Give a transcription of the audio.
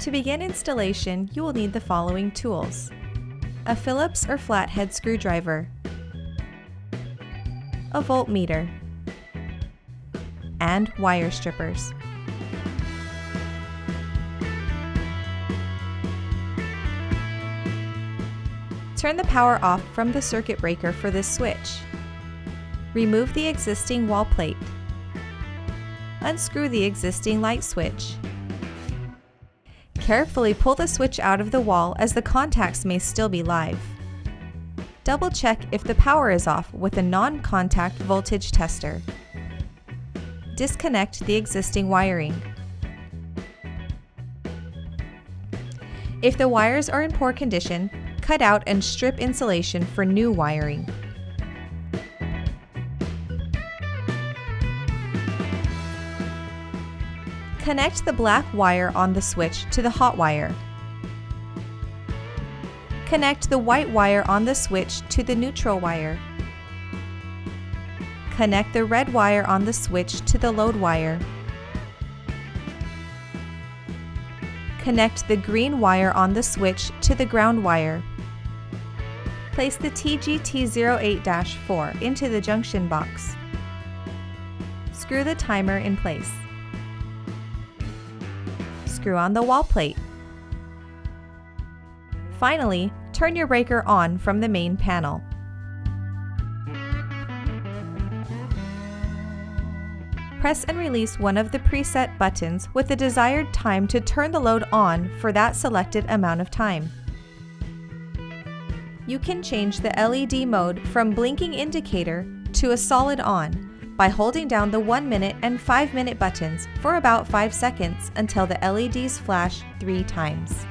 To begin installation, you will need the following tools: a Phillips or flathead screwdriver, a voltmeter, and wire strippers. Turn the power off from the circuit breaker for this switch. Remove the existing wall plate. Unscrew the existing light switch. Carefully pull the switch out of the wall as the contacts may still be live. Double check if the power is off with a non-contact voltage tester. Disconnect the existing wiring. If the wires are in poor condition, cut out and strip insulation for new wiring. Connect the black wire on the switch to the hot wire. Connect the white wire on the switch to the neutral wire. Connect the red wire on the switch to the load wire. Connect the green wire on the switch to the ground wire. Place the TGT08-4 into the junction box. Screw the timer in place. Screw on the wall plate. Finally, turn your breaker on from the main panel. Press and release one of the preset buttons with the desired time to turn the load on for that selected amount of time. You can change the LED mode from blinking indicator to a solid on by holding down the 1-minute and 5-minute buttons for about 5 seconds until the LEDs flash 3 times.